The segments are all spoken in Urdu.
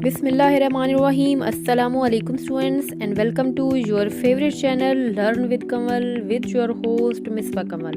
Bismillahirrahmanirrahim. Assalamu alaikum students and welcome to your favorite channel Learn with Kamal with your host Misbah Kamal.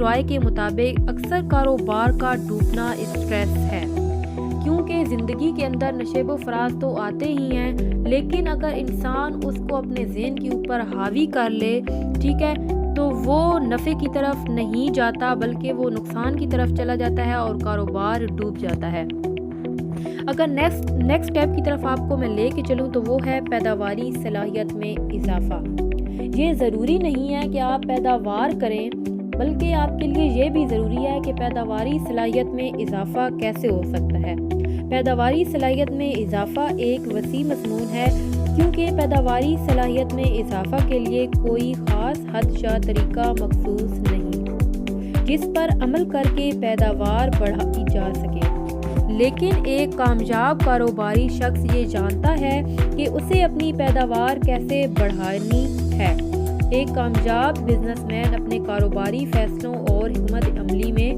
رائے کے مطابق اکثر کاروبار کا ڈوبنا اسٹریس ہے، کیونکہ زندگی کے اندر نشیب و فراز تو آتے ہی ہیں، لیکن اگر انسان اس کو اپنے ذہن کے اوپر حاوی کر لے، ٹھیک ہے، تو وہ نفع کی طرف نہیں جاتا بلکہ وہ نقصان کی طرف چلا جاتا ہے اور کاروبار ڈوب جاتا ہے۔ اگر نیکسٹ اسٹیپ کی طرف آپ کو میں لے کے چلوں تو وہ ہے پیداواری صلاحیت میں اضافہ۔ یہ ضروری نہیں ہے کہ آپ پیداوار کریں، بلکہ آپ کے لیے یہ بھی ضروری ہے کہ پیداواری صلاحیت میں اضافہ کیسے ہو سکتا ہے۔ پیداواری صلاحیت میں اضافہ ایک وسیع مضمون ہے، کیونکہ پیداواری صلاحیت میں اضافہ کے لیے کوئی خاص حد یا طریقہ مخصوص نہیں جس پر عمل کر کے پیداوار بڑھائی جا سکے، لیکن ایک کامیاب کاروباری شخص یہ جانتا ہے کہ اسے اپنی پیداوار کیسے بڑھانی ہے۔ ایک کامیاب بزنس مین اپنے کاروباری فیصلوں اور حکمت عملی میں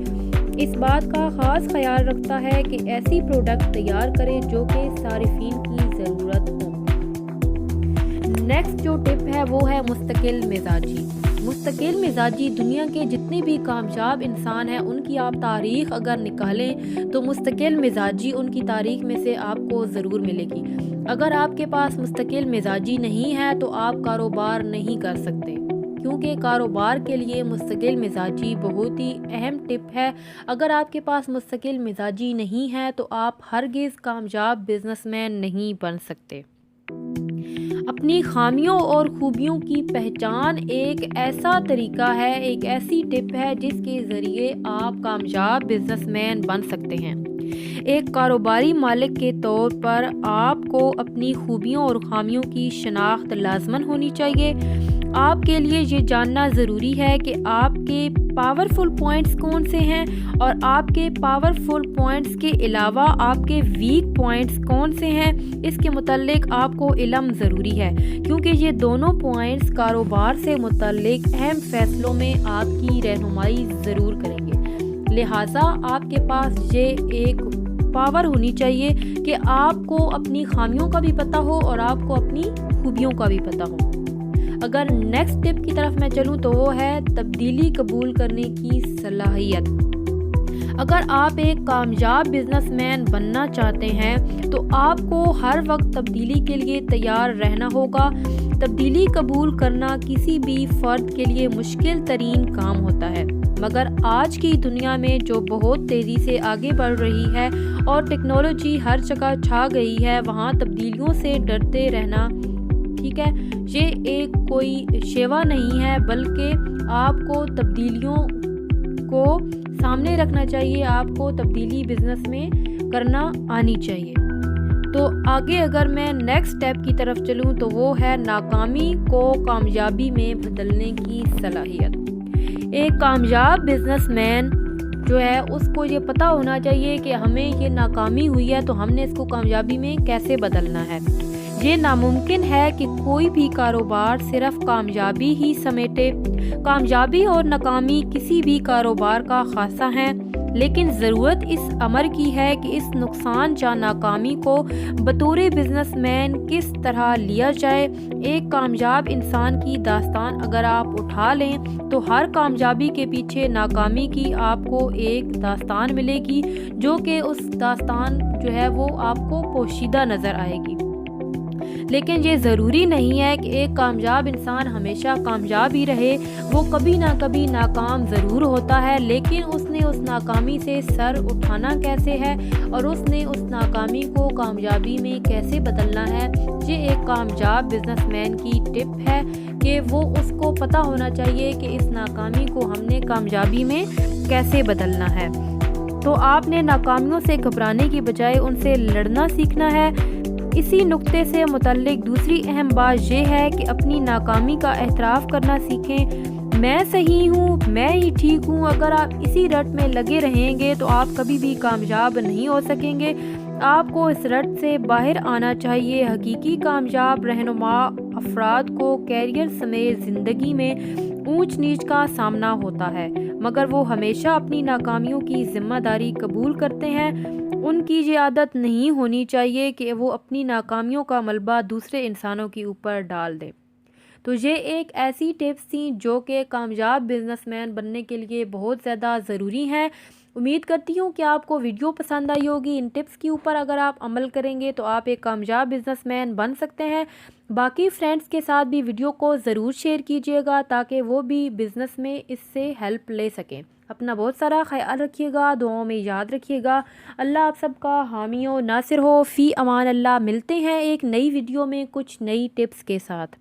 اس بات کا خاص خیال رکھتا ہے کہ ایسی پروڈکٹ تیار کرے جو کہ صارفین کی ضرورت ہو۔ نیکسٹ جو ٹپ ہے وہ ہے مستقل مزاجی۔ مستقل مزاجی دنیا کے جتنے بھی کامیاب انسان ہیں ان کی آپ تاریخ اگر نکالیں تو مستقل مزاجی ان کی تاریخ میں سے آپ کو ضرور ملے گی۔ اگر آپ کے پاس مستقل مزاجی نہیں ہے تو آپ کاروبار نہیں کر سکتے، کیونکہ کاروبار کے لیے مستقل مزاجی بہت ہی اہم ٹپ ہے۔ اگر آپ کے پاس مستقل مزاجی نہیں ہے تو آپ ہرگز کامیاب بزنس مین نہیں بن سکتے۔ اپنی خامیوں اور خوبیوں کی پہچان ایک ایسا طریقہ ہے، ایک ایسی ٹپ ہے جس کے ذریعے آپ کامیاب بزنس مین بن سکتے ہیں۔ ایک کاروباری مالک کے طور پر آپ کو اپنی خوبیوں اور خامیوں کی شناخت لازماً ہونی چاہیے۔ آپ کے لیے یہ جاننا ضروری ہے کہ آپ کے پاورفل پوائنٹس کون سے ہیں اور آپ کے پاورفل پوائنٹس کے علاوہ آپ کے ویک پوائنٹس کون سے ہیں۔ اس کے متعلق آپ کو علم ضروری ہے، کیونکہ یہ دونوں پوائنٹس کاروبار سے متعلق اہم فیصلوں میں آپ کی رہنمائی ضرور کریں گے۔ لہٰذا آپ کے پاس یہ ایک پاور ہونی چاہیے کہ آپ کو اپنی خامیوں کا بھی پتہ ہو اور آپ کو اپنی خوبیوں کا بھی پتہ ہو۔ اگر نیکسٹ ٹپ کی طرف میں چلوں تو وہ ہے تبدیلی قبول کرنے کی صلاحیت۔ اگر آپ ایک کامیاب بزنس مین بننا چاہتے ہیں تو آپ کو ہر وقت تبدیلی کے لیے تیار رہنا ہوگا۔ تبدیلی قبول کرنا کسی بھی فرد کے لیے مشکل ترین کام ہوتا ہے، مگر آج کی دنیا میں جو بہت تیزی سے آگے بڑھ رہی ہے اور ٹیکنالوجی ہر جگہ چھا گئی ہے، وہاں تبدیلیوں سے ڈرتے رہنا، ٹھیک ہے، یہ ایک کوئی شیوا نہیں ہے، بلکہ آپ کو تبدیلیوں کو سامنے رکھنا چاہیے، آپ کو تبدیلی بزنس میں کرنا آنی چاہیے۔ تو آگے اگر میں نیکسٹ اسٹیپ کی طرف چلوں تو وہ ہے ناکامی کو کامیابی میں بدلنے کی صلاحیت۔ ایک کامیاب بزنس مین جو ہے اس کو یہ پتہ ہونا چاہیے کہ ہمیں یہ ناکامی ہوئی ہے تو ہم نے اس کو کامیابی میں کیسے بدلنا ہے۔ یہ ناممکن ہے کہ کوئی بھی کاروبار صرف کامیابی ہی سمیٹے۔ کامیابی اور ناکامی کسی بھی کاروبار کا خاصہ ہیں، لیکن ضرورت اس امر کی ہے کہ اس نقصان یا ناکامی کو بطور بزنس مین کس طرح لیا جائے۔ ایک کامیاب انسان کی داستان اگر آپ اٹھا لیں تو ہر کامیابی کے پیچھے ناکامی کی آپ کو ایک داستان ملے گی، جو کہ اس داستان جو ہے وہ آپ کو پوشیدہ نظر آئے گی۔ لیکن یہ ضروری نہیں ہے کہ ایک کامیاب انسان ہمیشہ کامیاب ہی رہے، وہ کبھی نہ کبھی ناکام ضرور ہوتا ہے، لیکن اس نے اس ناکامی سے سر اٹھانا کیسے ہے اور اس نے اس ناکامی کو کامیابی میں کیسے بدلنا ہے۔ یہ ایک کامیاب بزنس مین کی ٹپ ہے کہ وہ اس کو پتہ ہونا چاہیے کہ اس ناکامی کو ہم نے کامیابی میں کیسے بدلنا ہے۔ تو آپ نے ناکامیوں سے گھبرانے کی بجائے ان سے لڑنا سیکھنا ہے۔ اسی نقطے سے متعلق دوسری اہم بات یہ ہے کہ اپنی ناکامی کا اعتراف کرنا سیکھیں۔ میں صحیح ہوں، میں ہی ٹھیک ہوں۔ اگر آپ اسی رٹ میں لگے رہیں گے تو آپ کبھی بھی کامیاب نہیں ہو سکیں گے۔ آپ کو اس رٹ سے باہر آنا چاہیے۔ حقیقی کامیاب رہنما افراد کو کیریئر سمیت زندگی میں اونچ نیچ کا سامنا ہوتا ہے، مگر وہ ہمیشہ اپنی ناکامیوں کی ذمہ داری قبول کرتے ہیں۔ ان کی یہ عادت نہیں ہونی چاہیے کہ وہ اپنی ناکامیوں کا ملبہ دوسرے انسانوں کے اوپر ڈال دیں۔ تو یہ ایک ایسی ٹپس تھیں جو کہ کامیاب بزنس مین بننے کے لیے بہت زیادہ ضروری ہیں۔ امید کرتی ہوں کہ آپ کو ویڈیو پسند آئی ہوگی۔ ان ٹپس کے اوپر اگر آپ عمل کریں گے تو آپ ایک کامیاب بزنس مین بن سکتے ہیں۔ باقی فرینڈس کے ساتھ بھی ویڈیو کو ضرور شیئر کیجیے گا تاکہ وہ بھی بزنس میں اس سے ہیلپ لے سکیں۔ اپنا بہت سارا خیال رکھیے گا، دعاؤں میں یاد رکھیے گا۔ اللہ آپ سب کا حامی و ناصر ہو۔ فی امان اللہ، ملتے ہیں ایک نئی ویڈیو میں کچھ نئی ٹپس کے ساتھ۔